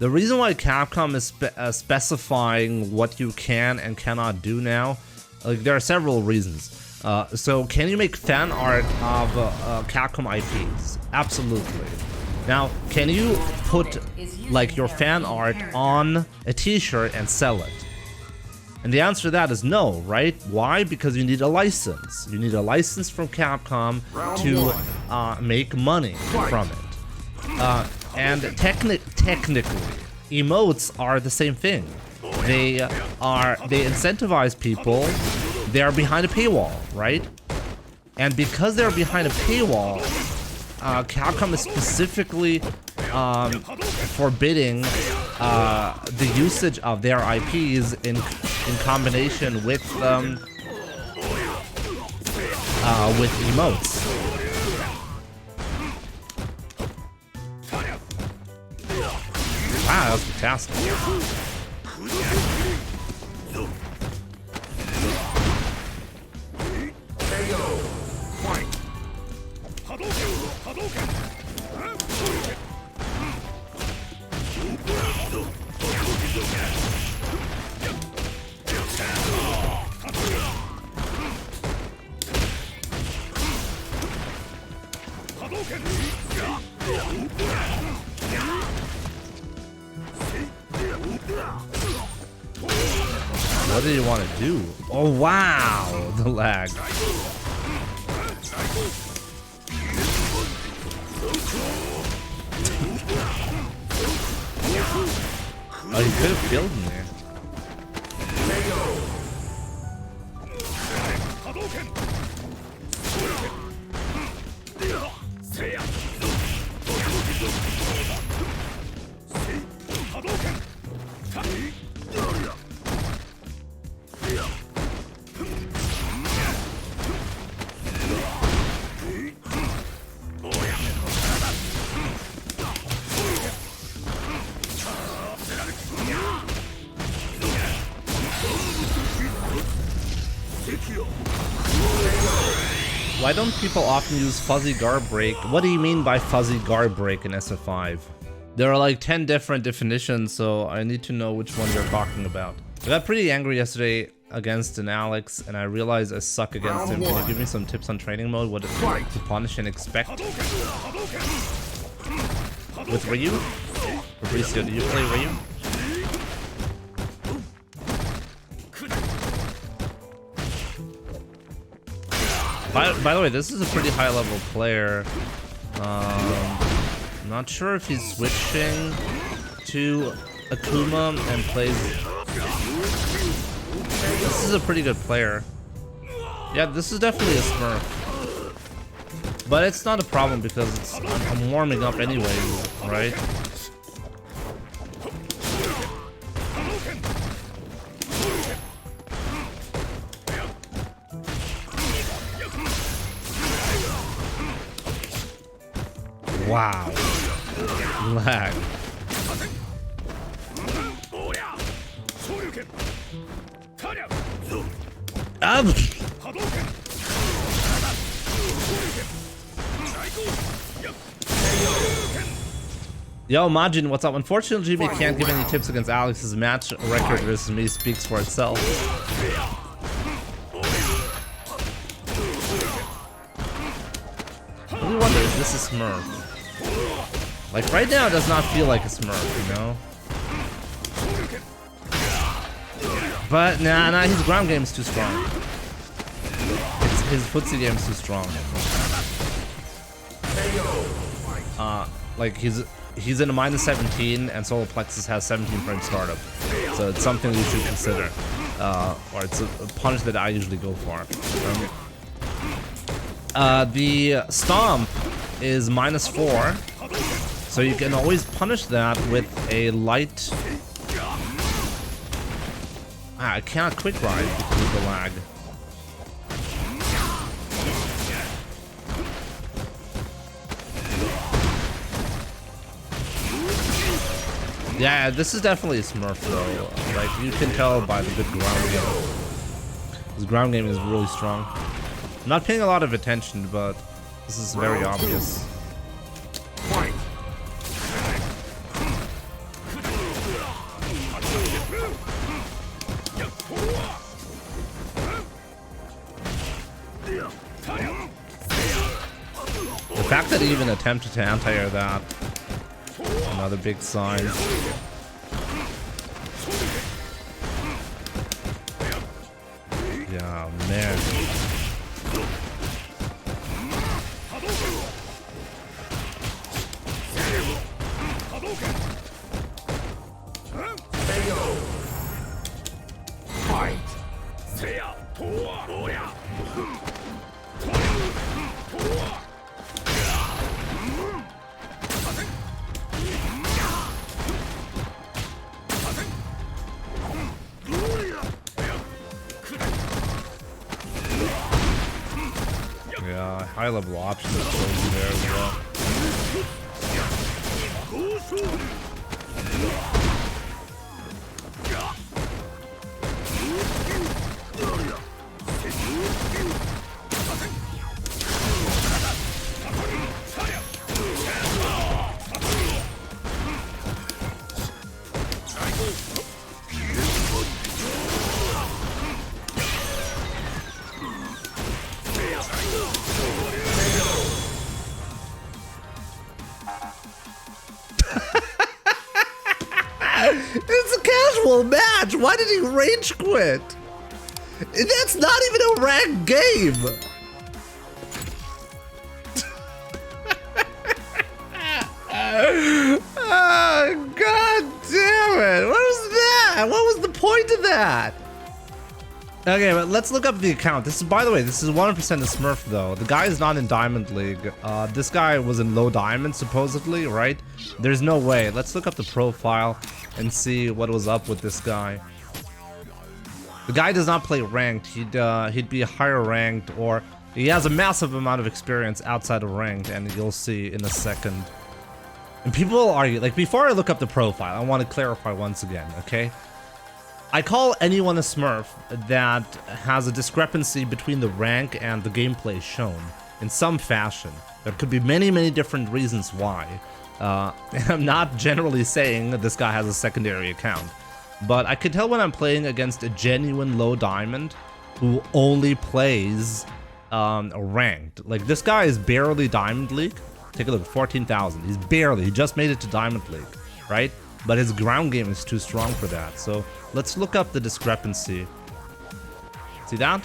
The reason why Capcom is specifying what you can and cannot do now, like there are several reasons. So can you make fan art of Capcom IPs? Absolutely. Now, can you put like your fan art on a t-shirt and sell it? And the answer to that is no, right? Why? Because you need a license. You need a license from Capcom to make money from it. And technically, emotes are the same thing. They incentivize people. They are behind a paywall, right? And because they're behind a paywall, Capcom is specifically forbidding the usage of their IPs in combination with emotes. Wow, that was fantastic. What did you want to do? Oh wow, the lag. Oh, he could have killed me there. Why don't people often use fuzzy guard break? What do you mean by fuzzy guard break in SF5? There are like 10 different definitions, so I need to know which one you're talking about. I got pretty angry yesterday against an Alex, and I realized I suck against him. Can you give me some tips on training mode? What to punish and expect? With Ryu? Fabricio, do you play Ryu? By the way, this is a pretty high level player. I'm not sure if he's switching to Akuma and plays. This is a pretty good player. Yeah, this is definitely a Smurf. But it's not a problem because I'm warming up anyways, right? Wow. Lag. Yo, Majin, what's up? Unfortunately, Jimmy can't give any tips against Alex's match record versus me speaks for itself. I really wonder if this is Smurf. Like right now it does not feel like a Smurf, you know? But nah, his ground game's too strong. His footsie game's too strong. Like he's in a -17 and Solar Plexus has 17 frame startup. So it's something you should consider. Or it's a punish that I usually go for. The Stomp is -4. So you can always punish that with a light... I cannot quick ride because of the lag. Yeah, this is definitely a Smurf though. Like you can tell by the good ground game. His ground game is really strong. I'm not paying a lot of attention, but this is very obvious. fact that he even attempted to anti-air that, another big sign. Yeah, man. Yeah, high level options in there as well. It's a casual match. Why did he rage quit? That's not even a ranked game. Oh, God damn it. What was that? What was the point of that? Okay, but let's look up the account. This is, by the way, this is 100% a Smurf though. The guy is not in Diamond League. This guy was in low diamond supposedly, right? There's no way. Let's look up the profile and see what was up with this guy. The guy does not play ranked. He'd be higher ranked, or he has a massive amount of experience outside of ranked, and you'll see in a second. And people argue, like, before I look up the profile, I want to clarify once again, okay? I call anyone a Smurf that has a discrepancy between the rank and the gameplay shown in some fashion. There could be many, many different reasons why. And I'm not generally saying that this guy has a secondary account, but I can tell when I'm playing against a genuine low diamond who only plays ranked. Like, this guy is barely Diamond League. Take a look, 14,000. He's barely, he just made it to Diamond League, right? But his ground game is too strong for that. So let's look up the discrepancy. See that?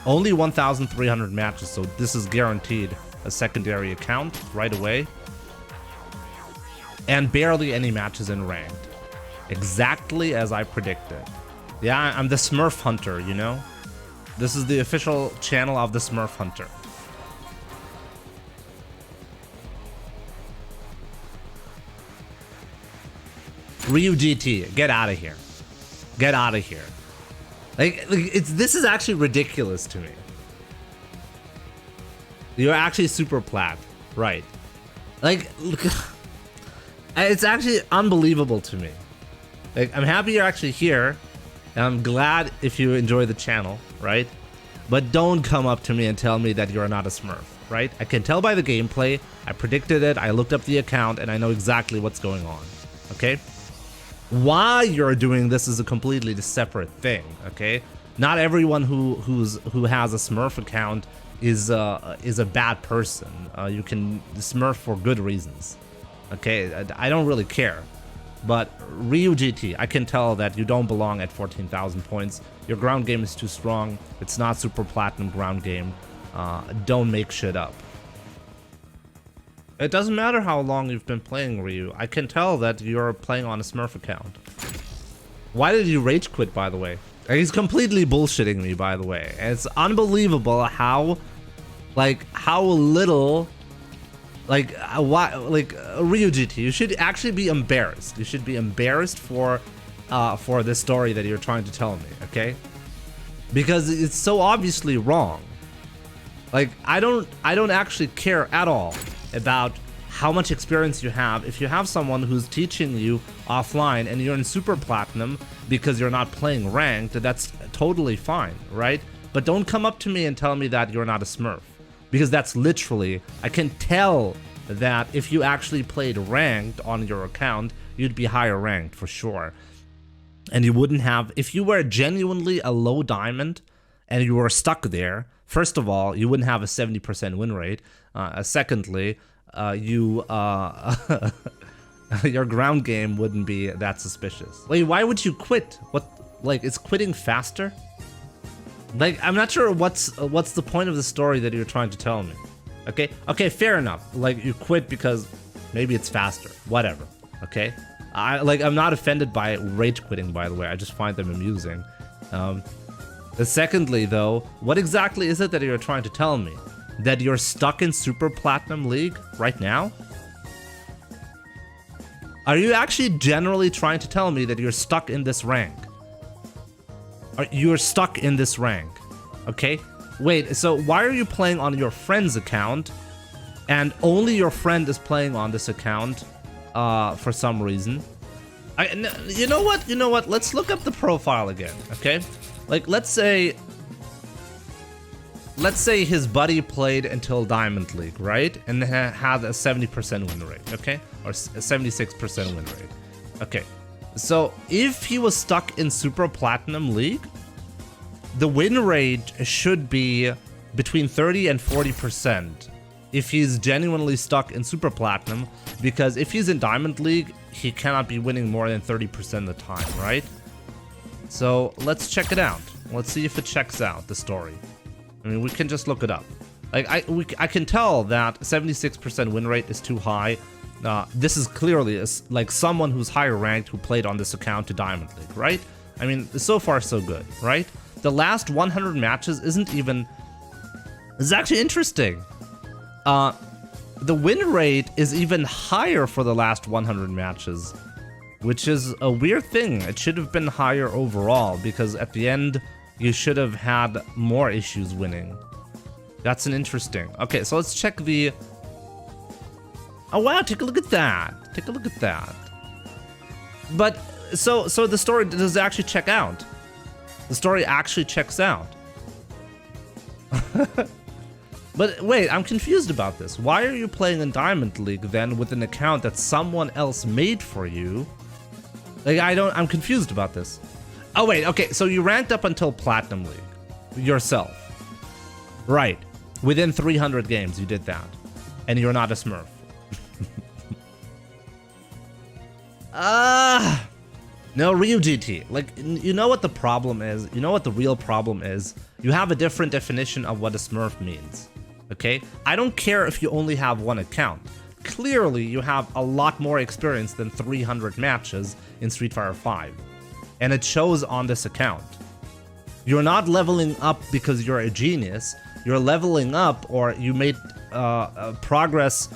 Only 1,300 matches, so this is guaranteed a secondary account right away. And barely any matches in ranked. Exactly as I predicted. Yeah, I'm the Smurf Hunter, you know? This is the official channel of the Smurf Hunter. Ryu GT, get out of here. Get out of here. Like this is actually ridiculous to me. You're actually super plat, right? Like, look, it's actually unbelievable to me. Like, I'm happy you're actually here, and I'm glad if you enjoy the channel, right? But don't come up to me and tell me that you're not a Smurf, right? I can tell by the gameplay, I predicted it, I looked up the account, and I know exactly what's going on, okay? Why you're doing this is a completely separate thing, okay? Not everyone who has a Smurf account is a bad person. You can Smurf for good reasons, okay? I don't really care. But Ryu GT, I can tell that you don't belong at 14,000 points. Your ground game is too strong. It's not super platinum ground game. Don't make shit up. It doesn't matter how long you've been playing Ryu. I can tell that you're playing on a Smurf account. Why did you rage quit, by the way? He's completely bullshitting me, by the way. And it's unbelievable how little, Ryu GT, you should actually be embarrassed. You should be embarrassed for this story that you're trying to tell me, okay? Because it's so obviously wrong. Like, I don't actually care at all about how much experience you have. If you have someone who's teaching you offline and you're in super platinum because you're not playing ranked, that's totally fine, right? But don't come up to me and tell me that you're not a Smurf, because that's literally, I can tell that if you actually played ranked on your account, you'd be higher ranked for sure. And you wouldn't have, if you were genuinely a low diamond and you were stuck there, first of all, you wouldn't have a 70% win rate. Secondly, your ground game wouldn't be that suspicious. Wait, why would you quit? What, like, is quitting faster? Like, I'm not sure what's the point of the story that you're trying to tell me. Okay, fair enough. Like, you quit because maybe it's faster. Whatever. Okay? I'm not offended by rage quitting, by the way. I just find them amusing. Secondly, though, what exactly is it that you're trying to tell me? That you're stuck in Super Platinum League right now? Are you actually generally trying to tell me that you're stuck in this rank? You're stuck in this rank, okay? Wait, so why are you playing on your friend's account and only your friend is playing on this account for some reason? You know what? Let's look up the profile again, okay? Like, let's say his buddy played until Diamond League, right? And had a 70% win rate, okay? Or a 76% win rate. Okay. So, if he was stuck in Super Platinum League, the win rate should be between 30 and 40% if he's genuinely stuck in Super Platinum, because if he's in Diamond League, he cannot be winning more than 30% of the time, right? So, let's check it out. Let's see if it checks out, the story. I mean, we can just look it up. Like, I can tell that 76% win rate is too high. This is clearly like someone who's higher ranked who played on this account to Diamond League, right? I mean, so far so good, right? The last 100 matches isn't even... It's actually interesting. The win rate is even higher for the last 100 matches, which is a weird thing. It should have been higher overall, because at the end, you should have had more issues winning. That's an interesting... Okay, so let's check the... Oh wow, take a look at that. Take a look at that. But, so the story does actually check out. The story actually checks out. But wait, I'm confused about this. Why are you playing in Diamond League then with an account that someone else made for you? Like, I'm confused about this. Oh wait, okay, so you ranked up until Platinum League yourself. Right. Within 300 games you did that. And you're not a Smurf. No, Ryu GT. Like, you know what the problem is? You know what the real problem is? You have a different definition of what a Smurf means. Okay? I don't care if you only have one account. Clearly, you have a lot more experience than 300 matches in Street Fighter V. And it shows on this account. You're not leveling up because you're a genius. You're leveling up, or you made progress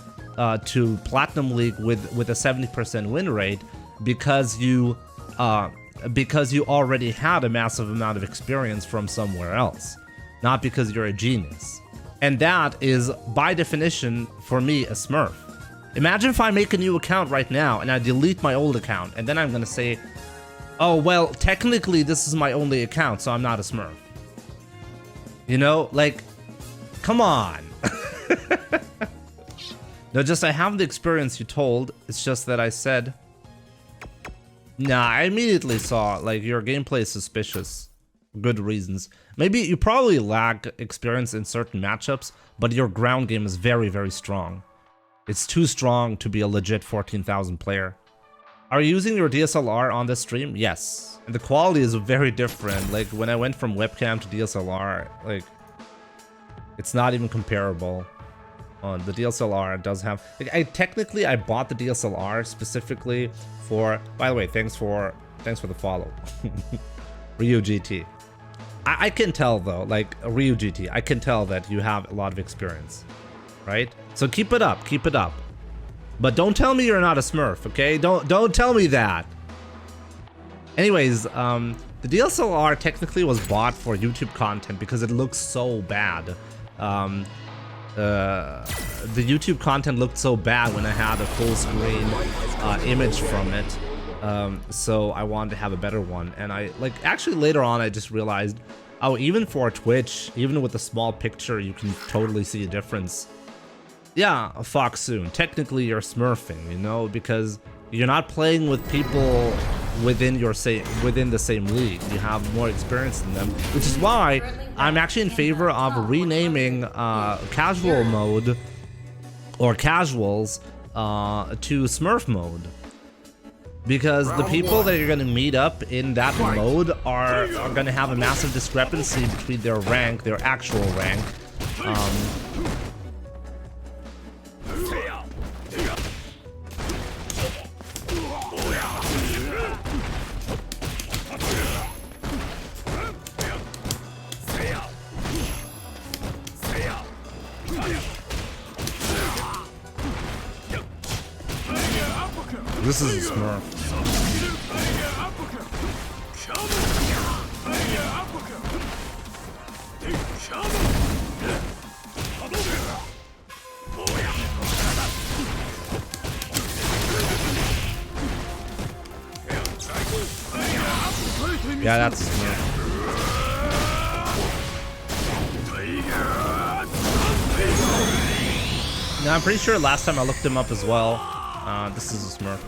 to Platinum League with a 70% win rate because you already had a massive amount of experience from somewhere else, not because you're a genius. And that is, by definition, for me, a Smurf. Imagine if I make a new account right now and I delete my old account, and then I'm gonna say, oh, well, technically this is my only account, so I'm not a Smurf. You know, like, come on. No, just I have the experience you told. It's just that I said... Nah, I immediately saw, like, your gameplay is suspicious. Good reasons. Maybe you probably lack experience in certain matchups, but your ground game is very, very strong. It's too strong to be a legit 14,000 player. Are you using your DSLR on this stream? Yes. And the quality is very different. Like, when I went from webcam to DSLR, like, it's not even comparable. The DSLR does have... Like, I bought the DSLR specifically for... By the way, thanks for the follow. Ryu GT. I can tell, though, like, Ryu GT, I can tell that you have a lot of experience, right? So keep it up, keep it up. But don't tell me you're not a Smurf, okay? Don't tell me that. Anyways, the DSLR technically was bought for YouTube content because it looks so bad. The YouTube content looked so bad when I had a full screen image from it. So I wanted to have a better one. And actually later on I just realized, oh, even for Twitch, even with a small picture, you can totally see a difference. Yeah, Fox soon. Technically you're smurfing, you know, because you're not playing with people within the same league. You have more experience than them, which is why I'm actually in favor of renaming casual mode or casuals to Smurf mode. Because the people that you're gonna meet up in that mode are gonna have a massive discrepancy between their rank, their actual rank. This is a Smurf. Yeah, that's a Smurf. Now, I'm pretty sure last time I looked him up as well. This is a Smurf.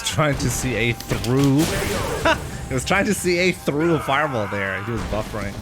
Trying to see a through. He was trying to see a through a fireball there. He was buffering.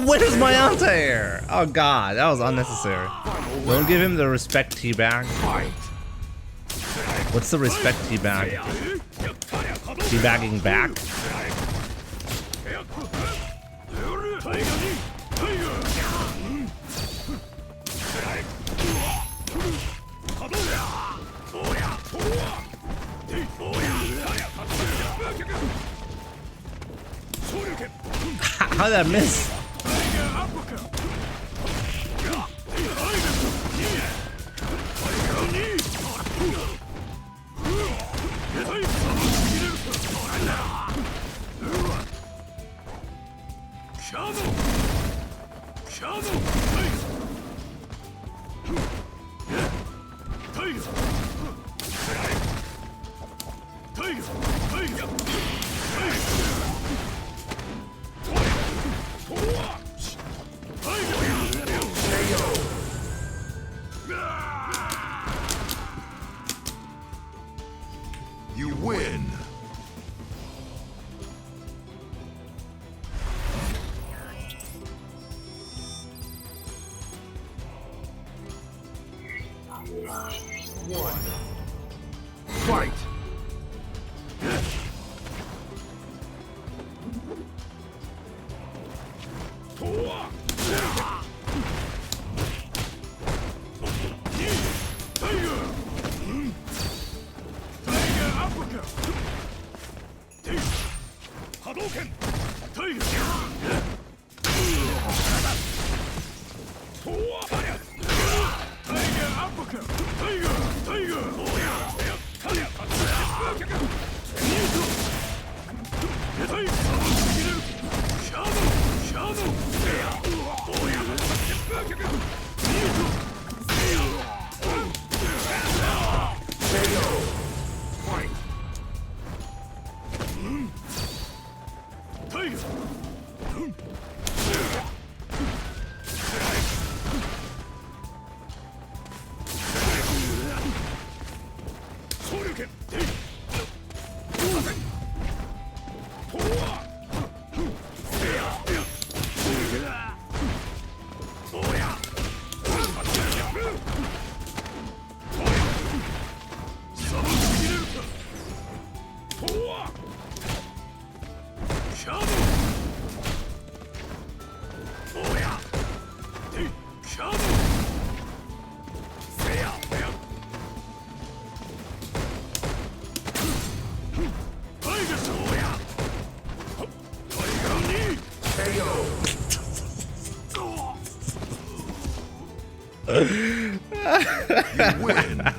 Where's my anti-air? Oh god, that was unnecessary. Don't give him the respect teabag. What's the respect teabag? Teabagging back? How did I miss? You win. One. Fight. You win.